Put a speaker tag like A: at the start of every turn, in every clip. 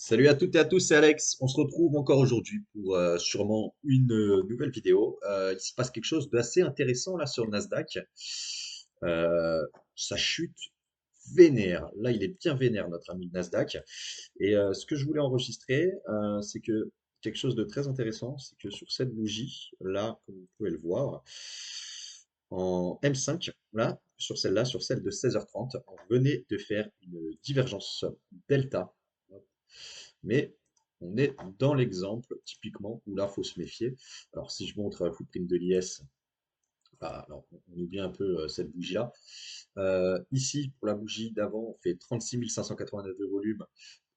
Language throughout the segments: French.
A: Salut à toutes et à tous, c'est Alex. On se retrouve encore aujourd'hui pour sûrement une nouvelle vidéo. Il se passe quelque chose d'assez intéressant là sur le Nasdaq. Ça chute vénère. Là, il est bien vénère, notre ami le Nasdaq. Et ce que je voulais enregistrer, c'est que quelque chose de très intéressant, c'est que sur cette bougie, là, comme vous pouvez le voir, en M5, là, sur celle de 16h30, on venait de faire une divergence delta. Mais on est dans l'exemple typiquement où là, il faut se méfier. Alors, si je montre footprint de l'IS, alors, on oublie un peu cette bougie-là. Ici, pour la bougie d'avant, on fait 36 589 de volume.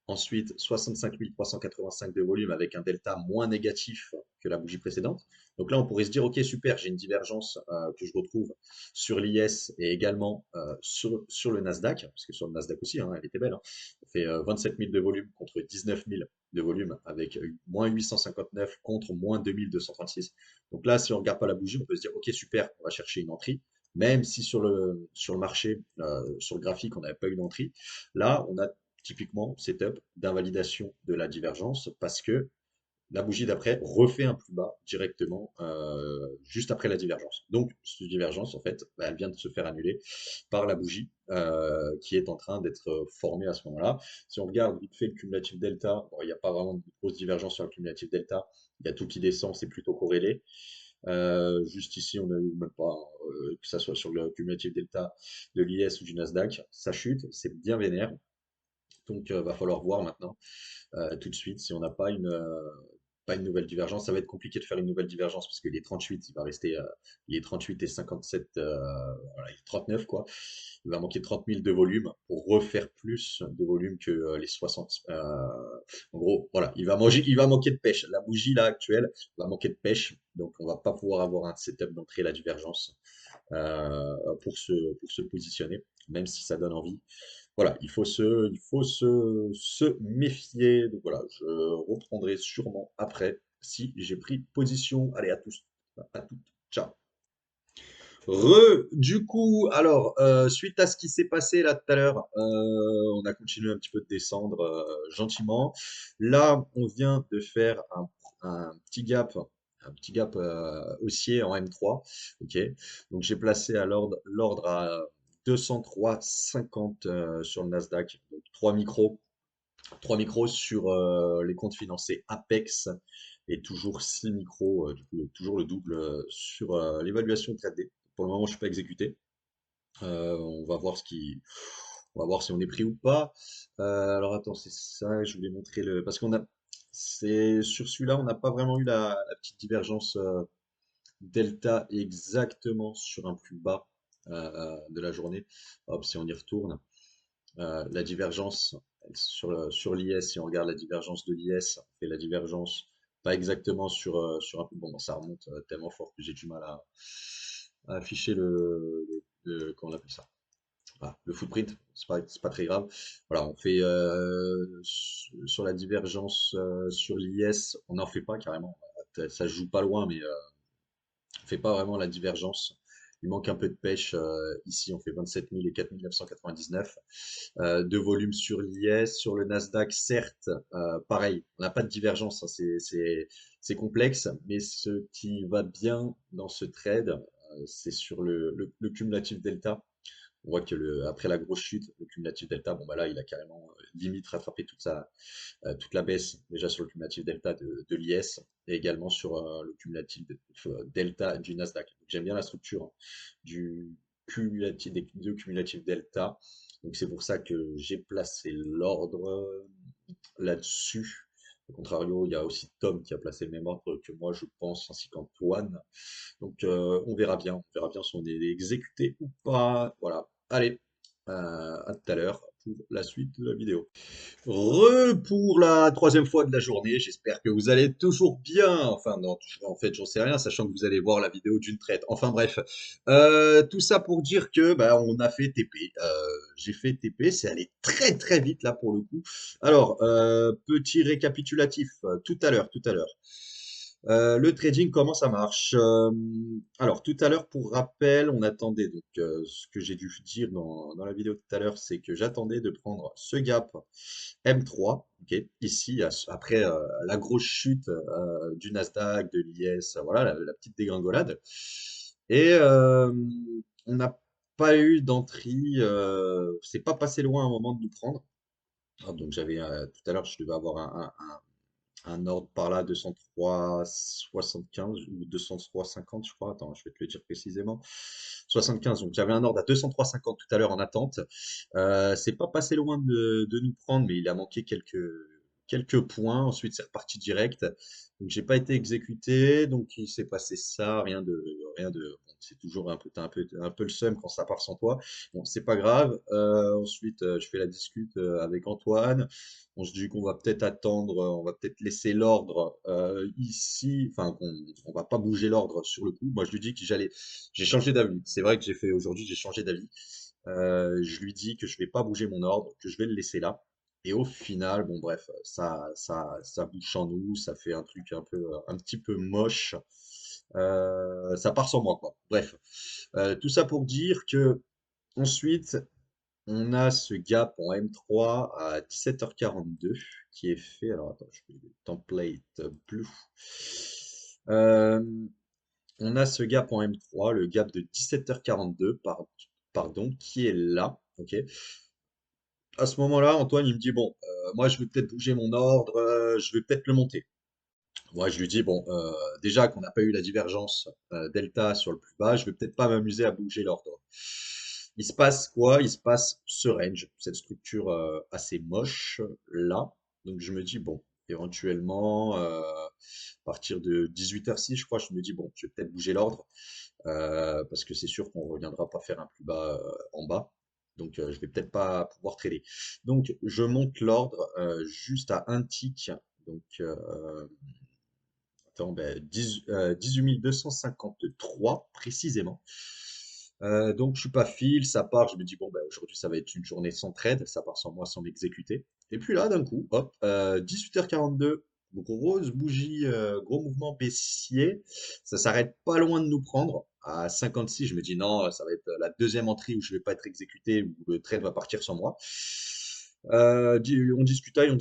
A: Ensuite, 65 385 de volume avec un delta moins négatif que la bougie précédente. Donc là, on pourrait se dire, OK, super, j'ai une divergence que je retrouve sur l'IS et également sur le Nasdaq, parce que sur le Nasdaq aussi, hein, elle était belle. Hein. On fait 27 000 de volume contre 19 000 de volume avec moins 859 contre moins 2236. Donc là, si on ne regarde pas la bougie, on peut se dire, OK, super, on va chercher une entrée. Même si sur le marché, sur le graphique, on n'avait pas eu d'entrée. Là, on a typiquement setup d'invalidation de la divergence parce que la bougie d'après refait un plus bas directement juste après la divergence. Donc, cette divergence, en fait, bah, elle vient de se faire annuler par la bougie qui est en train d'être formée à ce moment-là. Si on regarde vite fait le cumulatif delta, bon, il n'y a pas vraiment de grosse divergence sur le cumulatif delta. Il y a tout qui descend, c'est plutôt corrélé. Juste ici, on a eu même pas, que ça soit sur le cumulatif delta de l'IS ou du Nasdaq, ça chute, c'est bien vénère. Donc, va falloir voir maintenant, tout de suite, si on n'a pas une nouvelle divergence. Ça va être compliqué de faire une nouvelle divergence parce qu'il est 38, il va rester, il est 38 et 57, voilà, il est 39 quoi. Il va manquer 30 000 de volume pour refaire plus de volume que les 60. En gros, voilà, il va manquer de pêche. La bougie là actuelle va manquer de pêche, donc on va pas pouvoir avoir un setup d'entrée à la divergence pour se positionner, même si ça donne envie. Voilà, il faut se méfier. Donc voilà, je reprendrai sûrement après si j'ai pris position. Allez, à tous, à toutes. Ciao. Du coup, alors, suite à ce qui s'est passé là tout à l'heure, on a continué un petit peu de descendre gentiment. Là, on vient de faire un petit gap haussier en M3. Ok, donc j'ai placé à l'ordre à 203,50 sur le Nasdaq, donc 3 micros sur les comptes financés Apex et toujours 6 micros, du coup, toujours le double sur l'évaluation de trade. Pour le moment, je ne suis pas exécuté. On va voir on va voir si on est pris ou pas. Alors attends, c'est ça, je voulais montrer parce c'est sur celui-là, on n'a pas vraiment eu la petite divergence delta exactement sur un plus bas de la journée. Hop, si on y retourne, la divergence sur l'IS, si on regarde la divergence de l'IS, on fait la divergence pas exactement sur un peu. Bon, ça remonte tellement fort que j'ai du mal à afficher comment on appelle ça? Ah, le footprint, c'est pas très grave. Voilà, on fait sur la divergence sur l'IS, on n'en fait pas carrément. Ça se joue pas loin, mais on fait pas vraiment la divergence. Il manque un peu de pêche. Ici, on fait 27 000 et 4 999 de volume sur l'IS. Sur le Nasdaq, certes, pareil, on n'a pas de divergence. Hein, c'est complexe, mais ce qui va bien dans ce trade, c'est sur le cumulatif delta. On voit que après la grosse chute, le cumulatif delta, bon bah là, il a carrément limite rattrapé toute la baisse déjà sur le cumulatif delta de l'IS et également sur le cumulatif delta du Nasdaq. J'aime bien la structure hein, du des deux cumulatifs delta. Donc c'est pour ça que j'ai placé l'ordre là-dessus. Au contrario, il y a aussi Tom qui a placé le même ordre que moi, je pense, ainsi qu'Antoine. Donc on verra bien si on est exécuté ou pas. Voilà. Allez, à tout à l'heure pour la suite de la vidéo. Pour la troisième fois de la journée, j'espère que vous allez toujours bien. Enfin, non, en fait, j'en sais rien, sachant que vous allez voir la vidéo d'une traite. Enfin bref, tout ça pour dire que bah, on a fait TP. J'ai fait TP, c'est allé très très vite là pour le coup. Alors, petit récapitulatif, tout à l'heure. Le trading, comment ça marche? Alors, tout à l'heure, pour rappel, on attendait, donc ce que j'ai dû dire dans la vidéo tout à l'heure, c'est que j'attendais de prendre ce gap M3, ok, ici, après la grosse chute du Nasdaq, de l'IS, voilà, la petite dégringolade. Et on n'a pas eu d'entrée, c'est pas passé loin à un moment de nous prendre. Ah, donc j'avais tout à l'heure, je devais avoir un ordre par là, 203,75 ou 203,50, je crois. Attends, je vais te le dire précisément. 75. Donc j'avais un ordre à 203,50 tout à l'heure en attente. C'est pas passé loin de nous prendre, mais il a manqué quelques points. Ensuite, c'est reparti direct. Donc j'ai pas été exécuté. Donc il s'est passé ça, rien de. Bon, c'est toujours t'as un peu le seum quand ça part sans toi. Bon, c'est pas grave. Ensuite, je fais la discute avec Antoine. On se dit qu'on va peut-être attendre, on va peut-être laisser l'ordre ici, enfin on va pas bouger l'ordre sur le coup. Moi je lui dis que j'ai changé d'avis. C'est vrai que j'ai fait aujourd'hui, j'ai changé d'avis. Je lui dis que je vais pas bouger mon ordre, que je vais le laisser là. Et au final, bon bref, ça bouge en nous, ça fait un truc un petit peu moche. Ça part sans moi quoi. Bref, tout ça pour dire que ensuite on a ce gap en M3 à 17h42 qui est fait. Alors attends, je fais le template blue. Euh, on a ce gap en M3, le gap de 17h42, pardon, qui est là. Ok. À ce moment-là, Antoine, il me dit, bon, moi, je vais peut-être bouger mon ordre, je vais peut-être le monter. Moi, je lui dis, bon, déjà qu'on n'a pas eu la divergence delta sur le plus bas, je vais peut-être pas m'amuser à bouger l'ordre. Il se passe quoi? Il se passe ce range, cette structure assez moche là. Donc je me dis, bon, éventuellement, à partir de 18h06, je crois, je me dis, bon, je vais peut-être bouger l'ordre, parce que c'est sûr qu'on ne reviendra pas faire un plus bas en bas. Donc je vais peut-être pas pouvoir trader. Donc je monte l'ordre juste à un tick. Donc attends, ben, 18 253 précisément. Donc je suis pas fil, ça part, je me dis bon ben aujourd'hui ça va être une journée sans trade, ça part sans moi sans m'exécuter. Et puis là d'un coup, hop, 18h42, grosse bougie, gros mouvement baissier, ça s'arrête pas loin de nous prendre. À 56, je me dis non, ça va être la deuxième entrée où je vais pas être exécuté, où le trade va partir sans moi. On discutaille,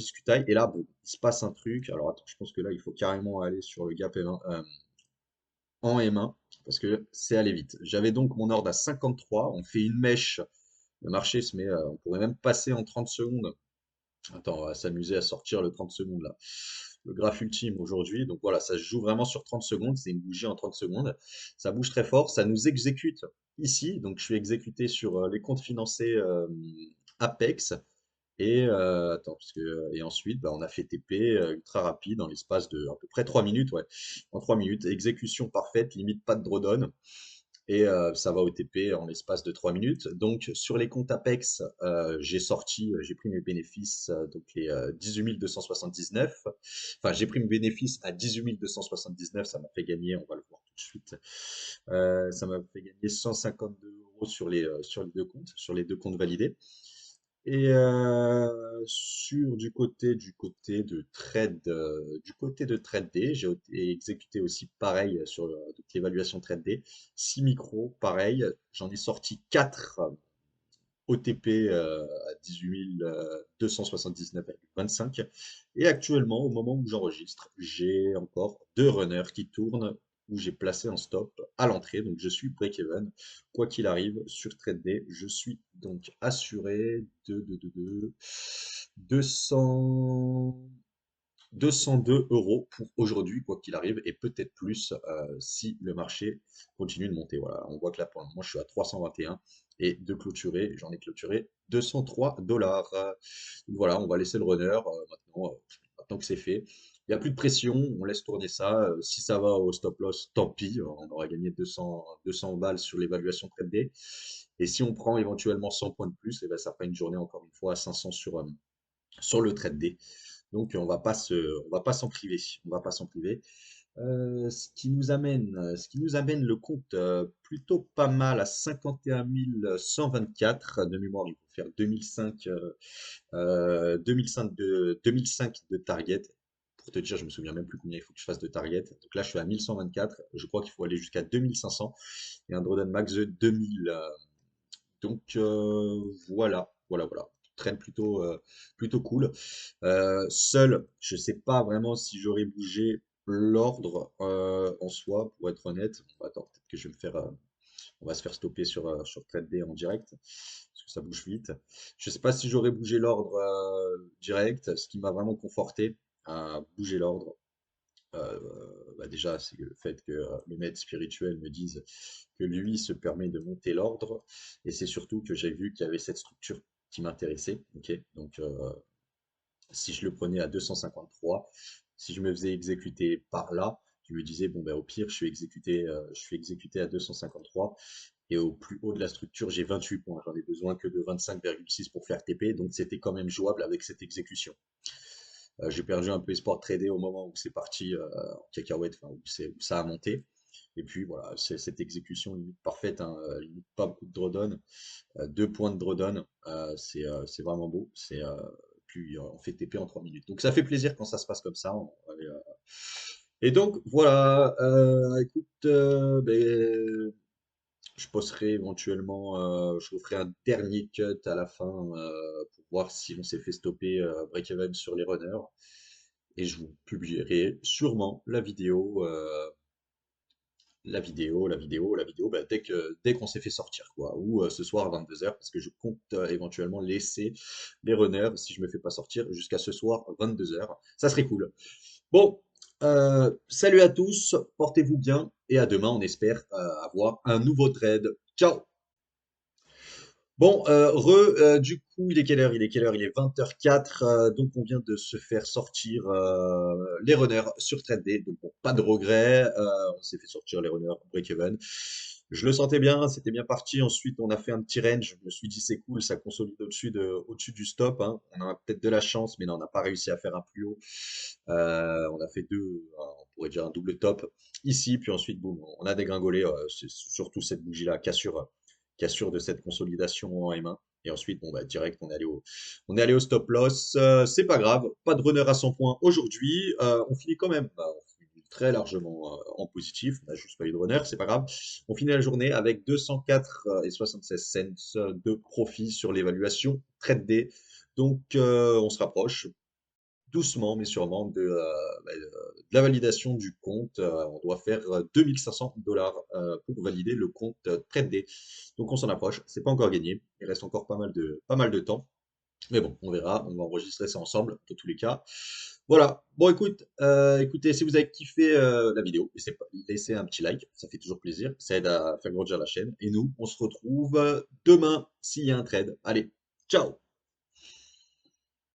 A: et là, bon, il se passe un truc. Alors attends, je pense que là, il faut carrément aller sur le gap M1, en M1, parce que c'est aller vite. J'avais donc mon ordre à 53, on fait une mèche, le marché se met, on pourrait même passer en 30 secondes. Attends, on va s'amuser à sortir le 30 secondes là. Le graphe ultime aujourd'hui, donc voilà, ça se joue vraiment sur 30 secondes, c'est une bougie en 30 secondes. Ça bouge très fort, ça nous exécute ici, donc je suis exécuté sur les comptes financés Apex. Et attends, et ensuite, bah, on a fait TP ultra rapide en l'espace de à peu près 3 minutes, ouais. En 3 minutes, exécution parfaite, limite pas de drawdown. Et ça va au TP en l'espace de 3 minutes. Donc sur les comptes Apex, j'ai pris mes bénéfices, donc les 18 279. Enfin, j'ai pris mes bénéfices à 18 279, ça m'a fait gagner, on va le voir tout de suite. Ça m'a fait gagner 152 euros sur les deux comptes validés. Et du côté de Trade D, exécuté aussi pareil sur donc l'évaluation Trade D. 6 micros, pareil. J'en ai sorti 4 OTP à 18 279,25. Et actuellement, au moment où j'enregistre, j'ai encore deux runners qui tournent où j'ai placé un stop à l'entrée. Donc je suis break-even. Quoi qu'il arrive, sur TradeD, je suis donc assuré de 200, 202 euros pour aujourd'hui, quoi qu'il arrive, et peut-être plus si le marché continue de monter. Voilà, on voit que là, pour le moment, je suis à 321 et de clôturer, j'en ai clôturé 203 dollars. Voilà, on va laisser le runner maintenant que c'est fait. Il n'y a plus de pression, on laisse tourner ça. Si ça va au stop loss, tant pis, on aura gagné 200 balles sur l'évaluation trade day. Et si on prend éventuellement 100 points de plus, et ben ça fera une journée encore une fois à 500 sur le trade day. Donc on va pas s'en priver, on va pas s'en priver. Ce qui nous amène le compte plutôt pas mal à 51 124 de mémoire. Il faut faire 2005 de target Pour te dire, je me souviens même plus combien il faut que je fasse de target. Donc là, je suis à 1124. Je crois qu'il faut aller jusqu'à 2500 et un drawdown max de 2000. Donc voilà. Traîne plutôt cool. Seul, je sais pas vraiment si j'aurais bougé l'ordre en soi, pour être honnête. Bon, attends, peut-être que je vais me faire, on va se faire stopper sur TradeD en direct, parce que ça bouge vite. Je sais pas si j'aurais bougé l'ordre direct. Ce qui m'a vraiment conforté à bouger l'ordre, déjà, c'est le fait que le maître spirituel me dise que lui se permet de monter l'ordre, et c'est surtout que j'ai vu qu'il y avait cette structure qui m'intéressait. Ok, donc si je le prenais à 253, si je me faisais exécuter par là, je me disais bon ben au pire je suis exécuté à 253 et au plus haut de la structure j'ai 28 points. J'en ai besoin que de 25,6 pour faire TP, donc c'était quand même jouable avec cette exécution. J'ai perdu un peu espoir de trader au moment où c'est parti en cacahuète, enfin, où ça a monté. Et puis voilà, c'est cette exécution limite parfaite, hein, limite pas beaucoup de drawdown, 2 points de drawdown, c'est vraiment beau. Puis on fait TP en 3 minutes. Donc ça fait plaisir quand ça se passe comme ça. Et donc voilà, écoute, je posterai éventuellement, je referai un dernier cut à la fin pour voir si on s'est fait stopper break-even sur les runners. Et je vous publierai sûrement la vidéo, dès qu'on s'est fait sortir, quoi. Ou ce soir à 22h, parce que je compte éventuellement laisser les runners, si je me fais pas sortir, jusqu'à ce soir 22h. Ça serait cool. Bon, salut à tous, portez-vous bien, et à demain, on espère avoir un nouveau trade. Ciao! Bon, du coup, il est quelle heure? Il est quelle heure? Il est 20h04, donc on vient de se faire sortir les runners sur TradeD, donc bon, pas de regret, on s'est fait sortir les runners break-even. Je le sentais bien, c'était bien parti. Ensuite, on a fait un petit range. Je me suis dit, c'est cool, ça consolide au-dessus du stop, hein. On a peut-être de la chance, mais non, on n'a pas réussi à faire un plus haut. On a fait on pourrait dire un double top ici, puis ensuite, boum, on a dégringolé. C'est surtout cette bougie-là, cassure de cette consolidation en M1. Et ensuite, bon, bah, direct, on est allé au stop loss. C'est pas grave, pas de runner à 100 points aujourd'hui. On finit quand même, bah, on finit très largement en positif. On a juste pas eu de runner, c'est pas grave. On finit la journée avec 204 et 76 cents de profit sur l'évaluation trade D. Donc, on se rapproche doucement mais sûrement de la validation du compte. On doit faire 2500 $ pour valider le compte Trade D. Donc on s'en approche, c'est pas encore gagné, il reste encore pas mal de temps. Mais bon, on verra, on va enregistrer ça ensemble, dans tous les cas. Voilà, bon écoutez, si vous avez kiffé la vidéo, laissez un petit like, ça fait toujours plaisir, ça aide à faire grandir la chaîne. Et nous, on se retrouve demain s'il y a un trade. Allez, ciao!